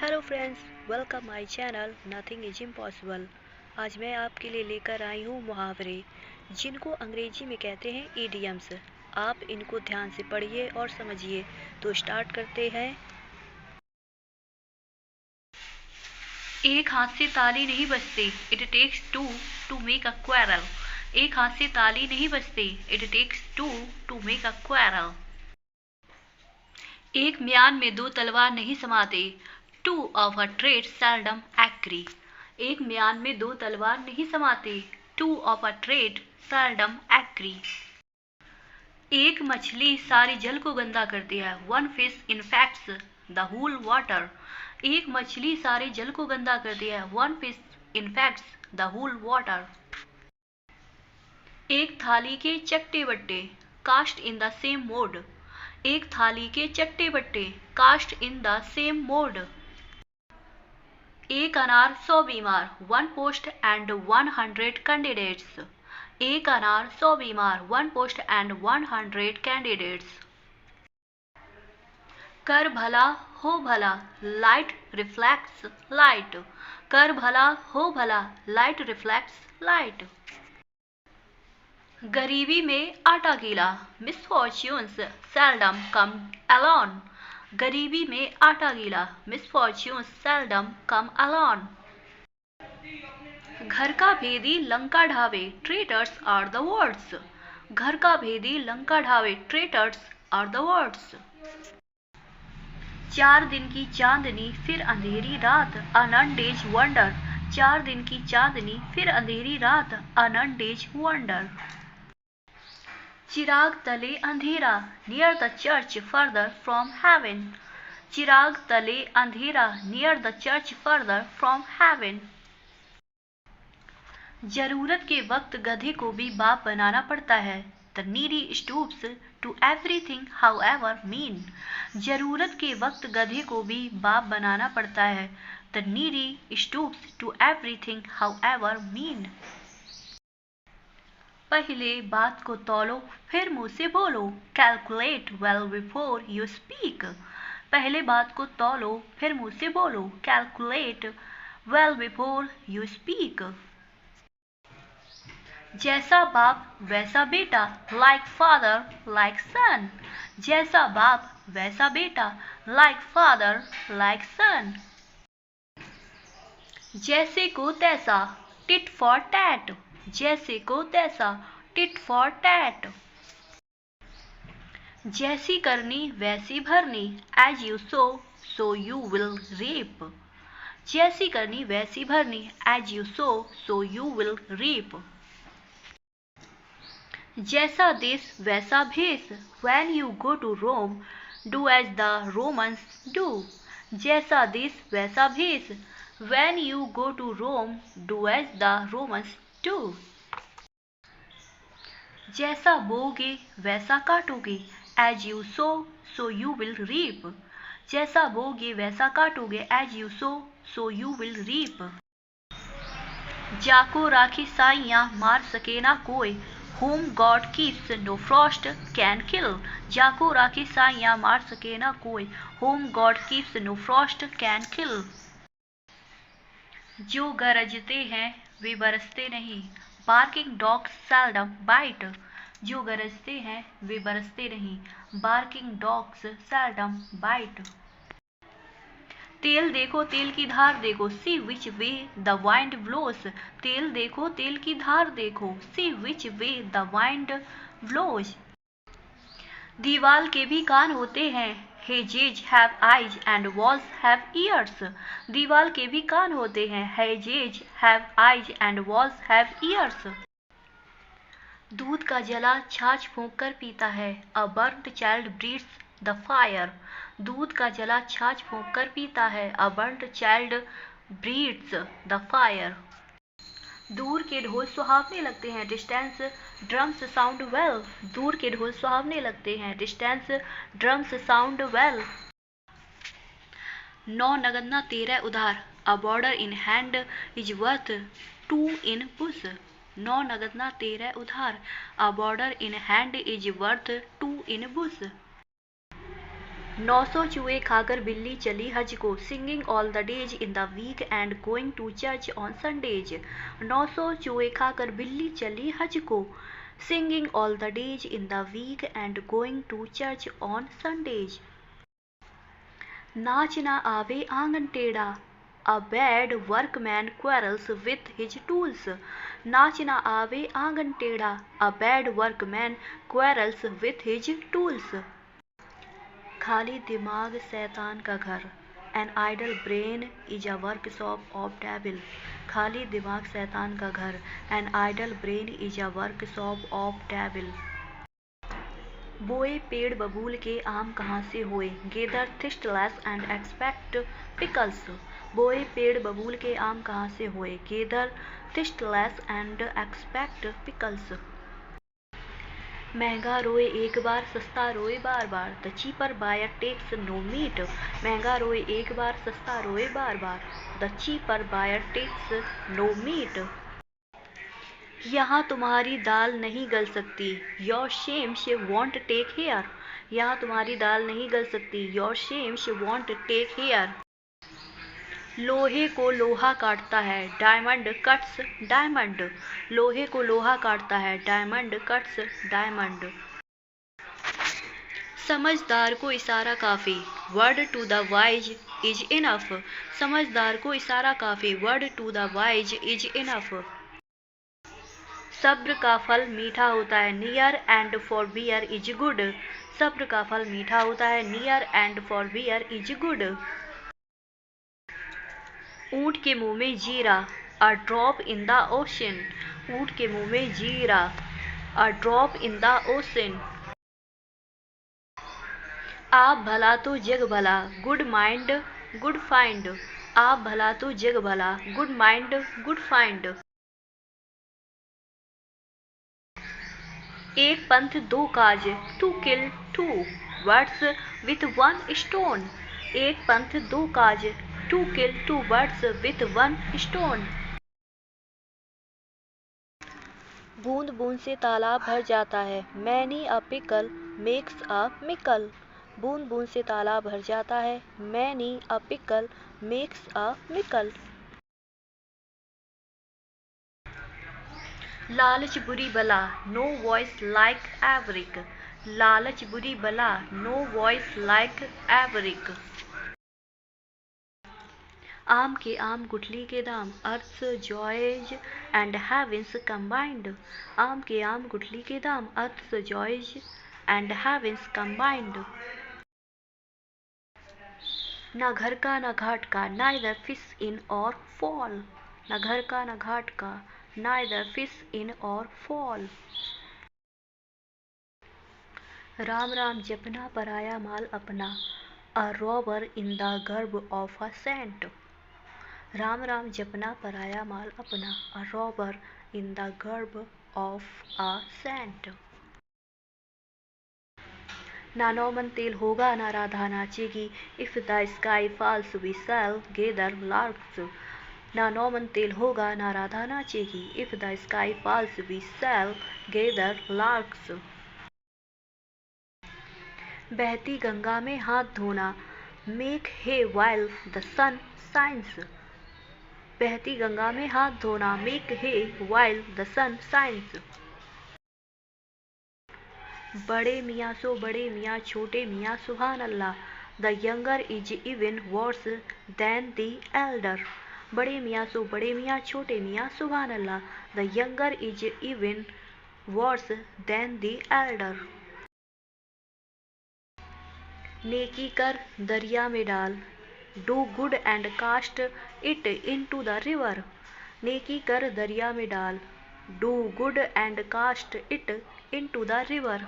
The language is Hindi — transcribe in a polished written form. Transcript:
Hello friends, welcome my channel nothing is impossible. आज मैं आपके लिए लेकर आई हूँ मुहावरे, जिनको अंग्रेजी में कहते हैं ईडियम्स। आप इनको ध्यान से पढ़िए और समझिए। तो स्टार्ट करते हैं। एक हाथ से ताली नहीं बजती, it takes two to make a quarrel. एक हाथ से ताली नहीं बजती, it takes two to make a quarrel. एक म्यान में दो तलवार नहीं समाते, two of a trade seldom agree. एक म्यान में दो तलवार नहीं समाते, two of a trade seldom agree. एक मछली सारी जल को गंदा करती है, one fish infects the whole water. एक मछली सारे जल को गंदा करती है, one fish infects the whole water. एक थाली के चट्टे बट्टे, cast in the same mould. एक थाली के चट्टे बट्टे, cast in the same mould. एक अनार 100 बीमार, वन पोस्ट एंड 100 कैंडिडेट्स। एक अनार 100 बीमार, वन पोस्ट एंड 100 कैंडिडेट्स। कर भला हो भला, लाइट रिफ्लेक्ट्स लाइट। कर भला हो भला, लाइट रिफ्लेक्ट्स लाइट। गरीबी में आटा गीला, मिसफॉर्च्यून्स सेल्डम कम अलोन। गरीबी में आटा गीला, मिसफॉर्च्यून्स सेल्डम कम अलोन। घर का भेदी लंका ढावे, ट्रेटर्स आर द वर्ड्स। घर का भेदी लंका ढावे, ट्रेटर्स आर द वर्ड्स। 4 दिन की चांदनी फिर अंधेरी रात, अन डेज वंडर। 4 दिन की चांदनी फिर अंधेरी रात, अन डेज वंडर। चिराग तले अंधेरा, near the church further from heaven. चिराग तले अंधेरा, near the church further from heaven. जरूरत के वक्त गधे को भी बाप बनाना पड़ता है, the needy stoops to everything however mean. जरूरत के वक्त गधे को भी बाप बनाना पड़ता है, the needy stoops to everything however mean. पहले बात को तौलो फिर मुंह से बोलो, calculate well before you speak. पहले बात को तौलो फिर मुंह से बोलो, calculate well before you speak. जैसा बाप वैसा बेटा, लाइक फादर लाइक सन। जैसा बाप वैसा बेटा, लाइक फादर लाइक सन। जैसे को तैसा, टिट फॉर टैट। जैसे को तैसा, टिट फॉर टैट। जैसी करनी वैसी भरनी, as you sow so you will reap. जैसी करनी वैसी भरनी, as you sow you will reap. जैसा देश वैसा भेष, when you go to Rome do as the Romans do. जैसा देश वैसा भेष, when you go to Rome do as the Romans do. जैसा बोओगे वैसा काटोगे, as you sow you will reap. जैसा बोओगे वैसा काटोगे, as you sow you will reap. जाको राखी साइयां मार सके ना कोई, whom God keeps no frost can kill. जाको राखी साइयां मार सके ना कोई, whom God keeps no frost can kill. जो गरजते हैं वे बरसते नहीं, बार्किंग डॉग्स सेल्डम बाइट। जो गरजते हैं वे बरसते नहीं, बार्किंग डॉग्स सेल्डम बाइट। तेल देखो तेल की धार देखो, सी विच वे द वाइंड ब्लोस। तेल देखो तेल की धार देखो, सी विच वे द वाइंड ब्लोज। दीवाल के भी कान होते हैं, hedges have eyes and walls have ears। दीवाल के भी कान होते हैं, hedges have eyes and walls have ears। दूध का जला छाछ फूंक कर पीता है, a burnt child breathes the fire। दूध का जला छाछ फूंक कर पीता है, a burnt child breathes the fire। दूर के ढोल सुहावने लगते हैं, डिस्टेंस ड्रम्स साउंड वेल। दूर के ढोल सुहावने लगते हैं, डिस्टेंस ड्रम्स साउंड वेल। 9 नगद ना 13 उधार, a bird in hand is worth 2 in bush. 9 नगद ना 13 उधार, a bird in hand is worth 2 in bush. 900 चूहे खाकर बिल्ली चली हज को, singing all the days in the week and going to church on Sundays. 900 चूहे खाकर बिल्ली चली हज को, singing all the days in the week and going to church on Sundays. नाच ना आवे आंगन टेढ़ा, a bad workman quarrels with his tools। नाच ना आवे आंगन टेढ़ा, a bad workman quarrels with his tools। खाली दिमाग शैतान का घर, an idle brain is a workshop of devil। खाली दिमाग शैतान का घर, an idle brain is a workshop of devil। बोए पेड़ बबूल के आम कहाँ से होए, gather thistles and expect pickles. बोए पेड़ बबूल के आम कहाँ से होए, gather thistles and expect pickles. महंगा रोए एक बार, सस्ता रोए बार बार, the cheaper buyer takes no meat. महंगा रोए एक बार, सस्ता रोए बार बार, the cheaper buyer takes no meat. यहाँ तुम्हारी दाल नहीं गल सकती, your shames won't take here. यहाँ तुम्हारी दाल नहीं गल सकती, your shames won't take here. लोहे को लोहा काटता है, डायमंड कट्स डायमंड। लोहे को लोहा काटता है, डायमंड कट्स डायमंड। समझदार को इशारा काफ़ी, word to the wise is enough. समझदार को इशारा काफ़ी, word to the wise is enough. सब्र का फल मीठा होता है, near and forbear is good. सब्र का फल मीठा होता है, near and forbear is good. ऊँट के मुंह में जीरा, a drop in the ocean. ऊँट के मुंह में जीरा, a drop in the ocean. आप भला तो जग भला, गुड माइंड गुड फाइंड। आप भला तो जग भला, गुड माइंड गुड फाइंड। एक पंथ दो काज, to kill two birds with one stone. एक पंथ दो काज, to kill two birds with one stone. बूंद बूंद से तालाब भर जाता है, many a pickle makes a mickle. बूंद बूंद से तालाब भर जाता है, many a pickle makes a mickle. लालच बुरी बला, नो वॉइस लाइक एवरिक। लालच बुरी बला, नो वॉइस लाइक एवरिक। आम के आम गुठली के दाम, अर्थ जॉयज एंड हेवेंस कंबाइंड। आम के आम गुठली के दाम, अर्थ जॉयज एंड हेवेंस कंबाइंड। न घर का न घाट का, नाइदर फिश इन और फॉल। न घर का न घाट का, neither fish in or fall। Ram Ram जपना पराया माल अपना, a robber in the garb of a saint। Ram Ram जपना पराया माल अपना, a robber in the garb of a saint। ना नौमन तेल होगा ना Radha नाचेगी, if the sky falls we shall gather larks। ना नौमन तेल होगा ना राधा नाचेगी, if the sky falls we shall gather larks. बहती गंगा में हाथ धोना, make hay while the sun shines. बहती गंगा में हाथ धोना, make hay while the sun shines. बड़े मियाँ सो बड़े मियाँ, छोटे मियाँ सुभान Allah, the younger is even worse than the elder. बड़े मियाँ सो बड़े मियाँ, छोटे मियाँ सुभान Allah, the younger is even worse than the Elder. नेकी कर दरिया में डाल, do good and cast it into the river. नेकी कर दरिया में डाल, do good and cast it into the river.